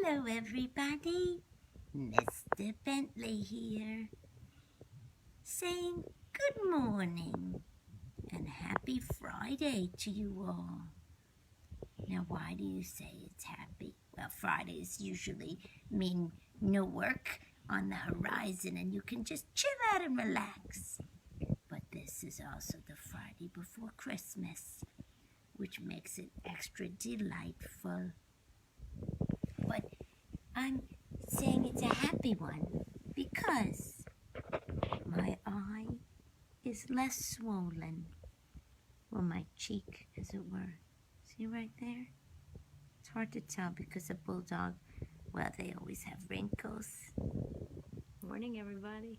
Hello, everybody. Mr. Bentley here, saying good morning and happy Friday to you all. Now, why do you say it's happy? Well, Fridays usually mean no work on the horizon and you can just chill out and relax. But this is also the Friday before Christmas, which makes it extra delightful. But I'm saying it's a happy one because my eye is less swollen. Well, my cheek, as it were. See right there? It's hard to tell because a Bulldog, well, they always have wrinkles. Morning, everybody.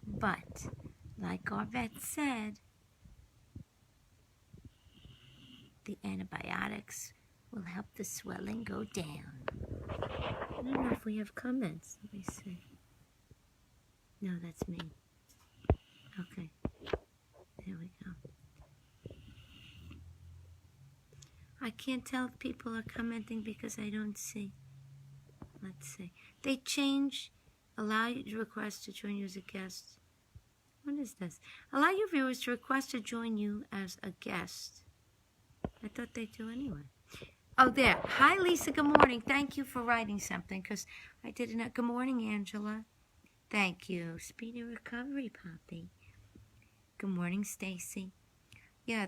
But, like our vet said, the antibiotics will help the swelling go down. I don't know if we have comments. Let me see. No, that's me. Okay. There we go. I can't tell if people are commenting because I don't see. Let's see. They change. Allow you to request to join you as a guest. What is this? Allow your viewers to request to join you as a guest. I thought they do anyway. Oh, there. Hi, Lisa. Good morning. Thank you for writing something because I didn't know. Good morning, Angela. Thank you. Speedy recovery, Poppy. Good morning, Stacy. Yeah,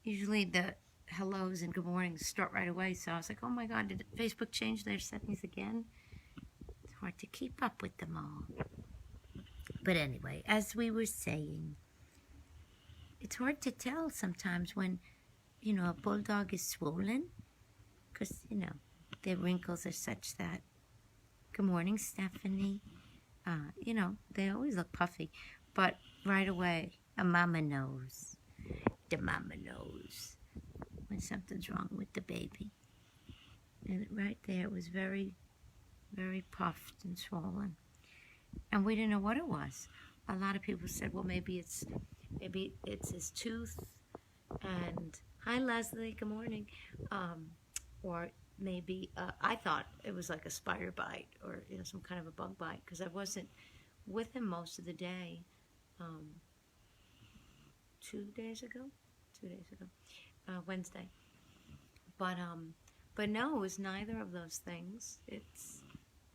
usually the hellos and good mornings start right away. So I was like, oh my God, did Facebook change their settings again? It's hard to keep up with them all. But anyway, as we were saying, it's hard to tell sometimes when, you know, a Bulldog is swollen because, you know, their wrinkles are such that. Good morning, Stephanie. You know, they always look puffy, but right away, a mama knows. The mama knows when something's wrong with the baby. And right there, it was very, very puffed and swollen. And we didn't know what it was. A lot of people said, well, maybe it's his tooth. And hi, Leslie, good morning. Or maybe I thought it was like a spider bite or, you know, some kind of a bug bite because I wasn't with him most of the day. 2 days ago, Wednesday. But no, it was neither of those things. It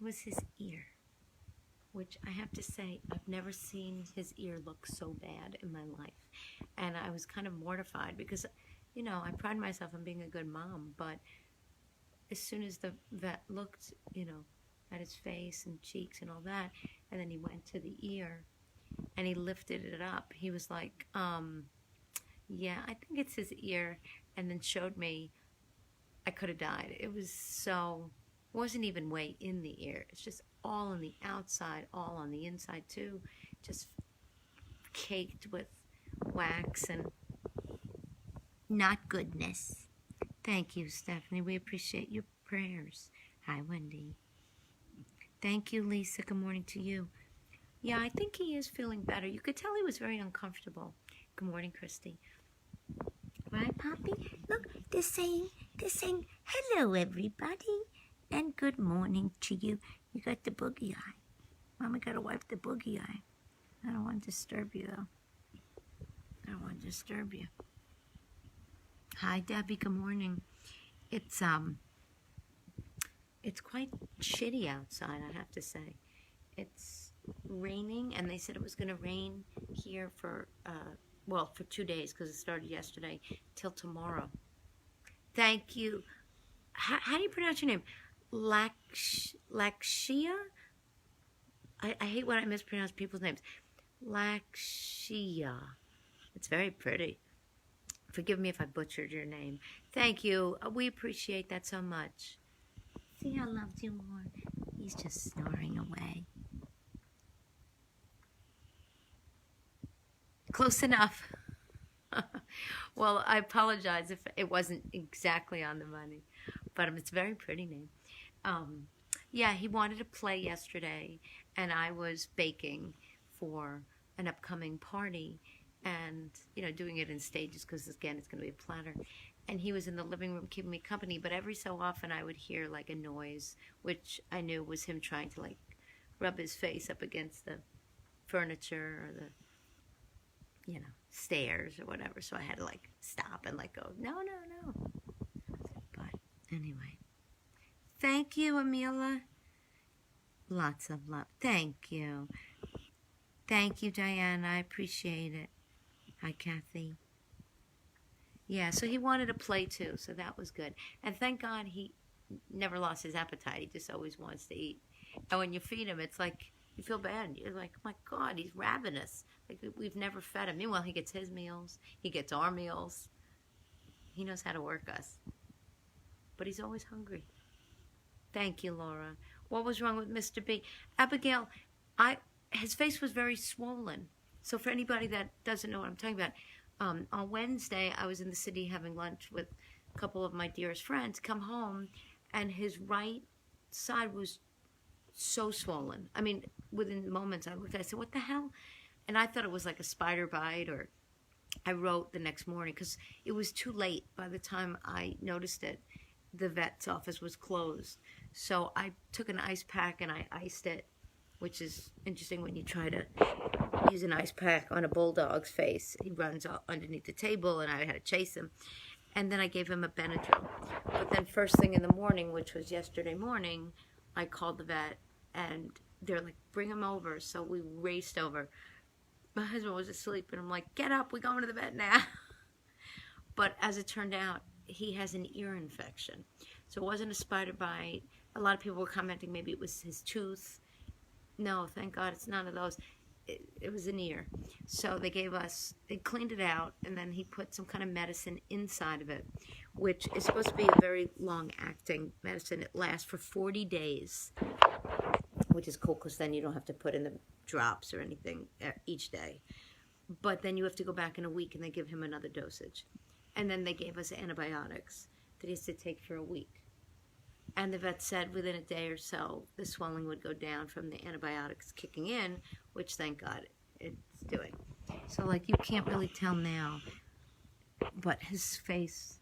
was his ear, which I have to say, I've never seen his ear look so bad in my life. And I was kind of mortified because, you know, I pride myself on being a good mom, but as soon as the vet looked, you know, at his face and cheeks and all that, and then he went to the ear and he lifted it up, he was like, yeah, I think it's his ear, and then showed me I could have died. It wasn't even way in the ear. It's just all on the outside, all on the inside too, just caked with wax and not goodness. Thank you, Stephanie. We appreciate your prayers. Hi, Wendy. Thank you, Lisa. Good morning to you. Yeah, I think he is feeling better. You could tell he was very uncomfortable. Good morning, Christy. Right, Poppy? Look, they're saying hello, everybody, and good morning to you. You got the boogie eye. Mama got to wipe the boogie eye. I don't want to disturb you, though. I don't want to disturb you. Hi, Debbie. Good morning. It's quite shitty outside, I have to say. It's raining, and they said it was going to rain here for 2 days because it started yesterday till tomorrow. Thank you. How do you pronounce your name? Lakshia? I hate when I mispronounce people's names. Lakshia. It's very pretty. Forgive me if I butchered your name. Thank you. We appreciate that so much. See how loved you are? He's just snoring away. Close enough. Well, I apologize if it wasn't exactly on the money, but it's a very pretty name. Yeah, he wanted to play yesterday, and I was baking for an upcoming party, and, you know, doing it in stages because, again, it's going to be a platter. and he was in the living room keeping me company, but every so often I would hear like a noise, which I knew was him trying to like rub his face up against the furniture or the, stairs or whatever. So I had to like stop and like go, no. But anyway, thank you, Amelia. Lots of love. Thank you. Thank you, Diana. I appreciate it. Hi, Kathy. Yeah, so he wanted to play too, so that was good. And thank God he never lost his appetite. He just always wants to eat. And when you feed him, it's like you feel bad. You're like, oh my God, he's ravenous. Like we've never fed him. Meanwhile, he gets his meals. He gets our meals. He knows how to work us. But he's always hungry. Thank you, Laura. What was wrong with Mr. B? Abigail, his face was very swollen. So for anybody that doesn't know what I'm talking about, on Wednesday, I was in the city having lunch with a couple of my dearest friends, come home, and his right side was so swollen. I mean, within moments, I looked, I said, what the hell? And I thought it was like a spider bite, or I wrote the next morning, because it was too late. By the time I noticed it, the vet's office was closed. So I took an ice pack and I iced it, which is interesting when you try to use an ice pack on a bulldog's face. He runs underneath the table, and I had to chase him. And then I gave him a Benadryl. But then first thing in the morning, which was yesterday morning, I called the vet, and they're like, bring him over. So we raced over. My husband was asleep, and I'm like, get up, we're going to the vet now. But as it turned out, he has an ear infection. So it wasn't a spider bite. A lot of people were commenting maybe it was his tooth. No, thank God it's none of those. It was an ear. So they cleaned it out, and then he put some kind of medicine inside of it, which is supposed to be a very long-acting medicine. It lasts for 40 days, which is cool because then you don't have to put in the drops or anything each day. But then you have to go back in a week, and they give him another dosage. And then they gave us antibiotics that he has to take for a week. And the vet said within a day or so, the swelling would go down from the antibiotics kicking in, which thank God it's doing. So like you can't really tell now, but his face,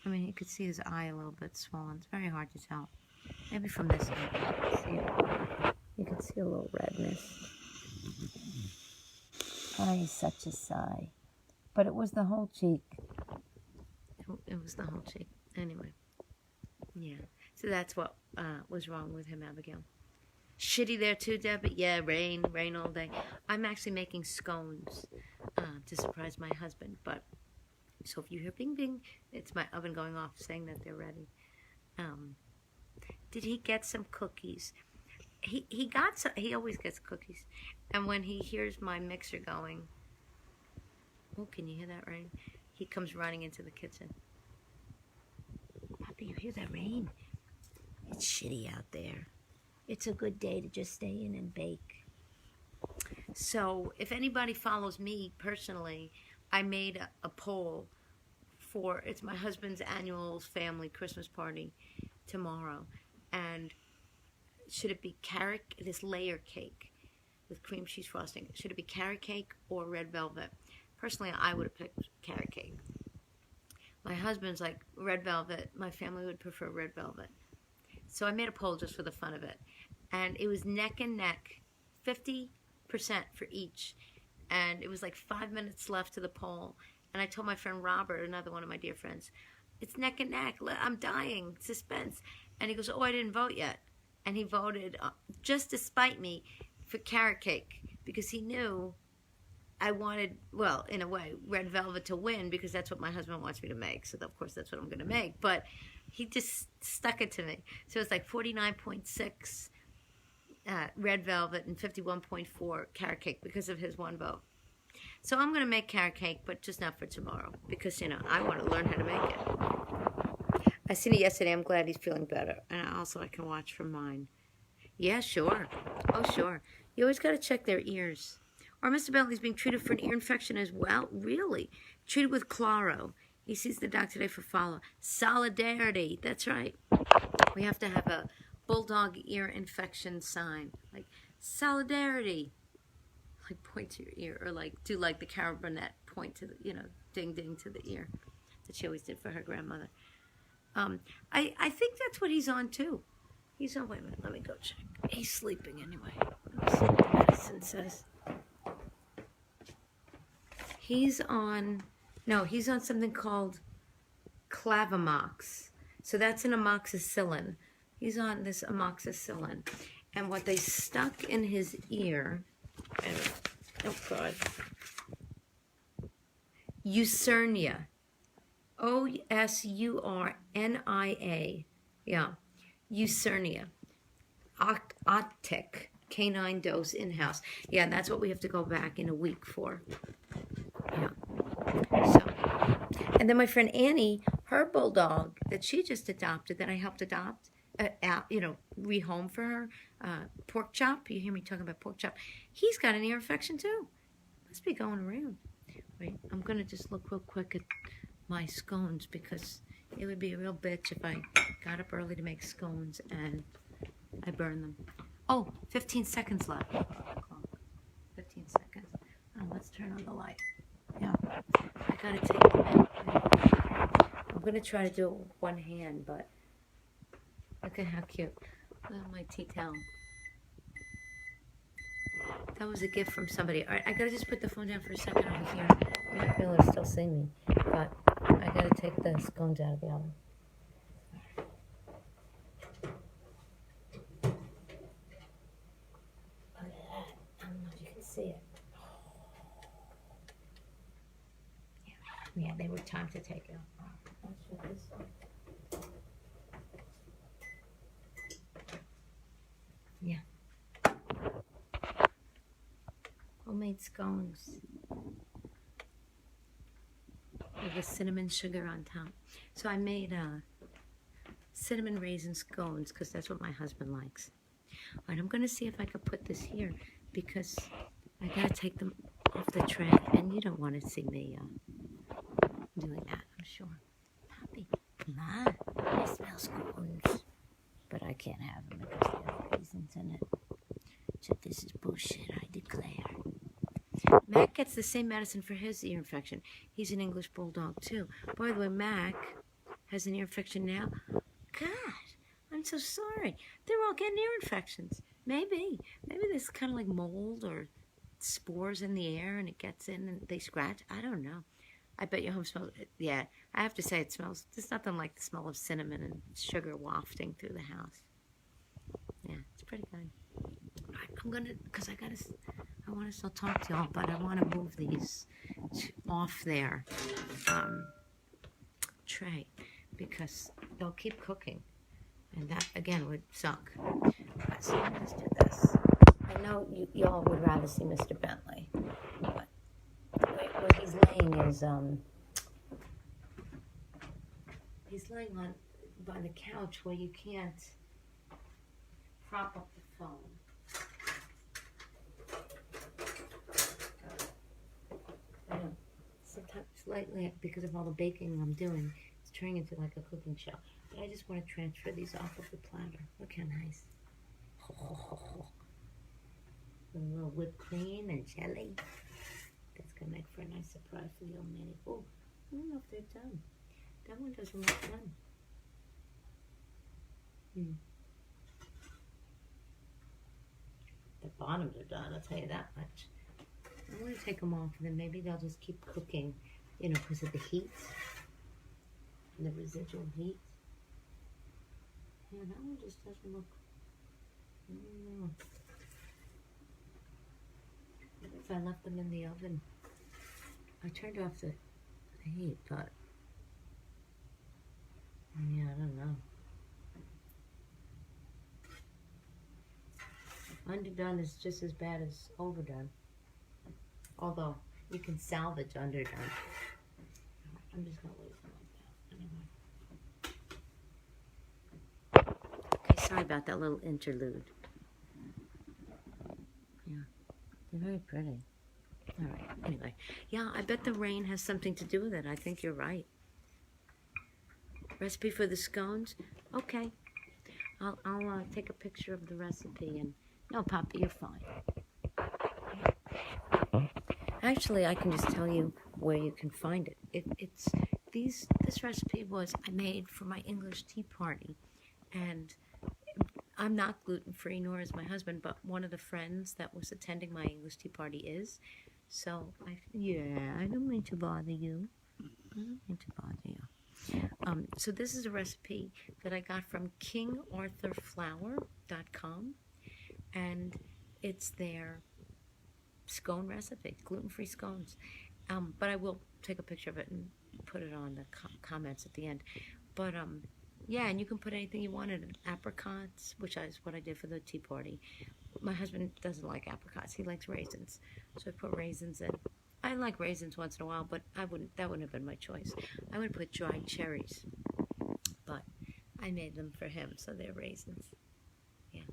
I mean, you could see his eye a little bit swollen. It's very hard to tell. Maybe from this angle, you can see a little redness. Oh, he's such a sigh. But it was the whole cheek. It was the whole cheek. Anyway, yeah. So that's what was wrong with him, Abigail. Shitty there too, Deb. But yeah, rain all day. I'm actually making scones to surprise my husband. But so if you hear bing bing, it's my oven going off saying that they're ready. Did he get some cookies? He got some. He always gets cookies. And when he hears my mixer going, oh, can you hear that rain? He comes running into the kitchen. Papa, you hear that rain? It's shitty out there. It's a good day to just stay in and bake. So if anybody follows me personally, I made a poll for, it's my husband's annual family Christmas party tomorrow. And should it be this layer cake with cream cheese frosting? Should it be carrot cake or red velvet? Personally, I would have picked carrot cake. My husband's like red velvet. My family would prefer red velvet. So I made a poll just for the fun of it. And it was neck and neck, 50% for each. And it was like 5 minutes left to the poll. And I told my friend Robert, another one of my dear friends, it's neck and neck. I'm dying. Suspense. And he goes, oh, I didn't vote yet. And he voted, just to spite me, for carrot cake. Because he knew I wanted, well, in a way, red velvet to win because that's what my husband wants me to make. So, of course, that's what I'm going to make. But he just stuck it to me. So it's like 49.6 red velvet and 51.4 carrot cake because of his one vote. So I'm going to make carrot cake, but just not for tomorrow because, I want to learn how to make it. I seen it yesterday. I'm glad he's feeling better. And also I can watch from mine. Yeah, sure. Oh, sure. You always got to check their ears. Or Mr. Bentley's being treated for an ear infection as well. Really? Treated with chloro. He sees the doctor today for follow. Solidarity. That's right. We have to have a bulldog ear infection sign. Like, solidarity. Like, point to your ear. Or, like, do like the Carol Burnett, point to the, ding, ding to the ear. that she always did for her grandmother. I think that's what he's on too. He's on, wait a minute, let me go check. He's sleeping anyway. Let me see what the medicine says. He's on something called Clavamox. So that's an amoxicillin. He's on this amoxicillin. And what they stuck in his ear, oh God, Usurnia. Osurnia. Yeah. Usurnia. Octic. Canine dose in-house. Yeah, that's what we have to go back in a week for. Yeah. So, and then my friend Annie, her bulldog that she just adopted, that I helped adopt, rehome for her, Pork Chop. You hear me talking about Pork Chop? He's got an ear infection too. Must be going around. Wait, I'm going to just look real quick at my scones because it would be a real bitch if I got up early to make scones and I burn them. Oh, 15 seconds left. 15 seconds. Oh, let's turn on the light. Yeah, I got to take them out. I'm going to try to do it with one hand, but look at how cute. Look at my tea towel. That was a gift from somebody. All right, I got to just put the phone down for a second over here. You might be able to still see me, but I got to take the scones out of the oven. Look at that. I don't know if you can see it. Yeah, they were time to take it off. Let's put this on. Yeah. Homemade scones with the cinnamon sugar on top. So I made cinnamon raisin scones because that's what my husband likes. All right, I'm going to see if I could put this here because I got to take them off the tray, and you don't want to see me doing that, I'm sure. Puppy, come on. I smell scones. But I can't have them because they have raisins in it. So this is bullshit, I declare. Mac gets the same medicine for his ear infection. He's an English Bulldog too. By the way, Mac has an ear infection now. God, I'm so sorry. They're all getting ear infections. Maybe there's kind of like mold or spores in the air and it gets in and they scratch. I don't know. I bet your home smells, yeah, I have to say it smells, there's nothing like the smell of cinnamon and sugar wafting through the house. Yeah, it's pretty good. All right, I'm going to, because I want to still talk to y'all, but I want to move these off their tray because they'll keep cooking. And that, again, would suck. Right, so let's do this. I know y'all would rather see Mr. Bentley, but where he's laying is, he's laying by the couch where you can't prop up the phone. I know, sometimes lately, because of all the baking I'm doing, it's turning into like a cooking show. But I just want to transfer these off of the platter. Look how nice. A little whipped cream and jelly. That's going to make for a nice surprise for the old man. Oh, I don't know if they're done. That one doesn't look done. The bottoms are done, I'll tell you that much. I'm going to take them off and then maybe they'll just keep cooking, you know, because of the heat. And the residual heat. Yeah, that one just doesn't look, I don't know. If I left them in the oven, I turned off the heat, but yeah, I don't know. Underdone is just as bad as overdone, although you can salvage underdone. I'm just gonna leave them like that anyway. Okay, sorry about that little interlude. Yeah. They're very pretty. All right. Anyway, yeah, I bet the rain has something to do with it. I think you're right. Recipe for the scones? Okay. I'll take a picture of the recipe and... No, Poppy, you're fine. Actually, I can just tell you where you can find it. It's this recipe was I made for my English tea party, and I'm not gluten-free, nor is my husband, but one of the friends that was attending my English tea party is. So, I don't mean to bother you. I don't mean to bother you. So this is a recipe that I got from kingarthurflour.com, and it's their scone recipe, gluten-free scones. But I will take a picture of it and put it on the comments at the end. But yeah, and you can put anything you want in it. Apricots, which is what I did for the tea party. My husband doesn't like apricots. He likes raisins. So I put raisins in. I like raisins once in a while, but that wouldn't have been my choice. I would put dried cherries. But I made them for him, so they're raisins. Yeah.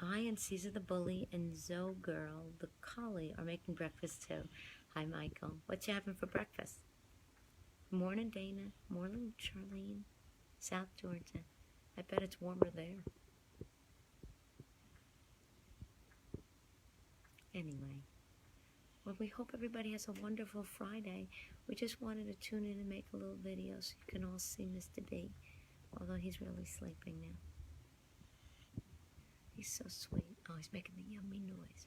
I and Caesar the Bully and Zoe Girl, the collie, are making breakfast too. Hi, Michael. What you having for breakfast? Morning, Dana. Morning, Charlene. South Georgia. I bet it's warmer there. Anyway, well, we hope everybody has a wonderful Friday. We just wanted to tune in and make a little video so you can all see Mr. B, although he's really sleeping now. He's so sweet. Oh, he's making the yummy noise.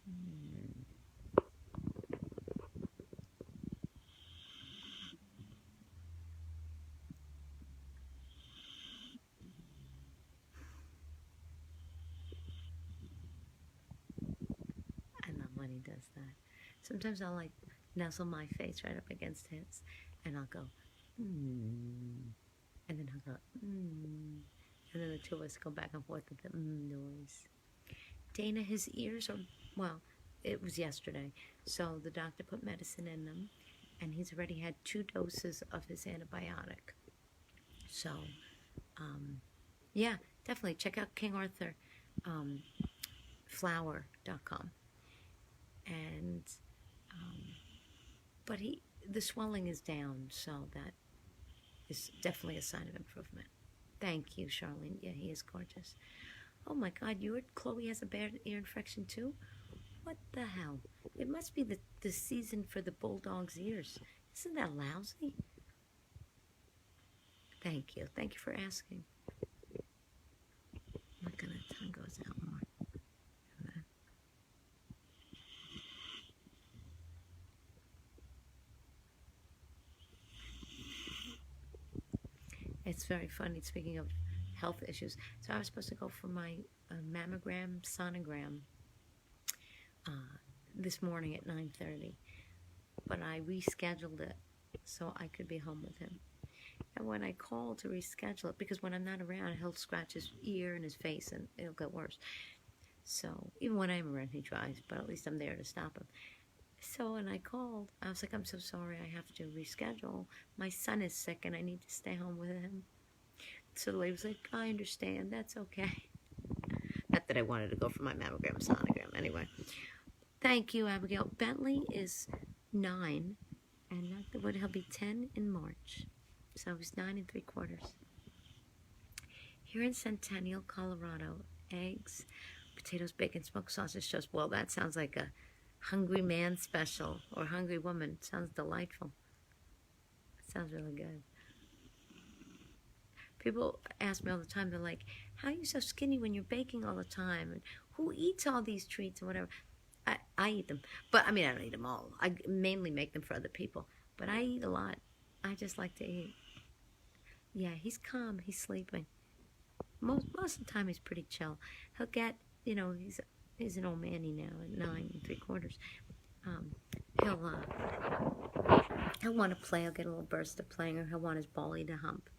I love when he does that. Sometimes I'll like nuzzle my face right up against his, and I'll go, and then I'll go, and then the two of us go back and forth with the noise. Dana, his ears are, well, it was yesterday, so the doctor put medicine in them, and he's already had 2 doses of his antibiotic. So, yeah, definitely check out kingarthurflour.com. And, but the swelling is down, so that is definitely a sign of improvement. Thank you, Charlene. Yeah, he is gorgeous. Oh my God, Chloe has a bad ear infection too? What the hell? It must be the season for the Bulldog's ears. Isn't that lousy? Thank you. Thank you for asking. Look at that tongue goes out more. It's very funny, speaking of health issues. So I was supposed to go for my mammogram, sonogram this morning at 9:30. But I rescheduled it so I could be home with him. And when I called to reschedule it, because when I'm not around, he'll scratch his ear and his face and it'll get worse. So even when I'm around, he tries, but at least I'm there to stop him. So when I called, I was like, I'm so sorry, I have to reschedule. My son is sick and I need to stay home with him. So the lady was like, I understand, that's okay. Not that I wanted to go for my mammogram, sonogram, anyway. Thank you, Abigail. Bentley is 9, and he'll be 10 in March. So he's 9 3/4. Here in Centennial, Colorado, eggs, potatoes, bacon, smoked sausage toast. Well, that sounds like a hungry man special, or hungry woman. Sounds delightful. Sounds really good. People ask me all the time, they're like, how are you so skinny when you're baking all the time? And who eats all these treats and whatever? I eat them. But, I mean, I don't eat them all. I mainly make them for other people. But I eat a lot. I just like to eat. Yeah, he's calm. He's sleeping. Most of the time, he's pretty chill. He'll get, he's an old manny now at 9 3/4. He'll want to play. He'll get a little burst of playing, or he'll want his bally to hump.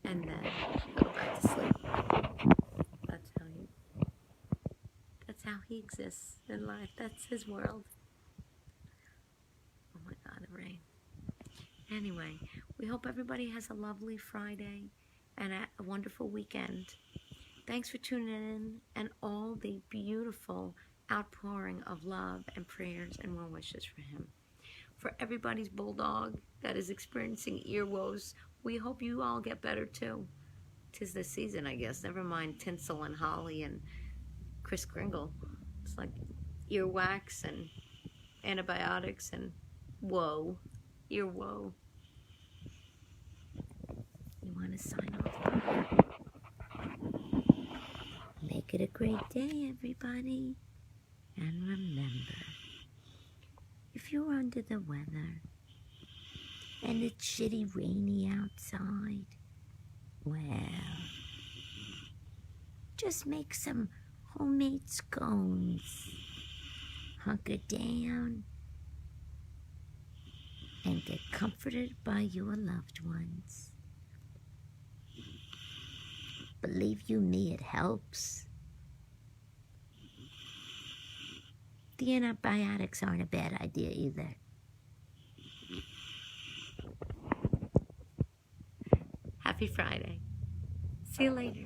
And then he'll go back to sleep. That's how he exists in life. That's his world. Oh my God, the rain. Anyway, we hope everybody has a lovely Friday and a wonderful weekend. Thanks for tuning in and all the beautiful outpouring of love and prayers and well wishes for him. For everybody's Bulldog that is experiencing ear woes, we hope you all get better too. 'Tis the season, I guess. Never mind Tinsel and Holly and Kris Kringle. It's like earwax and antibiotics and woe. Ear woe. want to sign off. Make it a great day, everybody. And remember, if you're under the weather and it's shitty rainy outside, well, just make some homemade scones. Hunker down and get comforted by your loved ones. Believe you me, it helps. The antibiotics aren't a bad idea either. Happy Friday. See you later.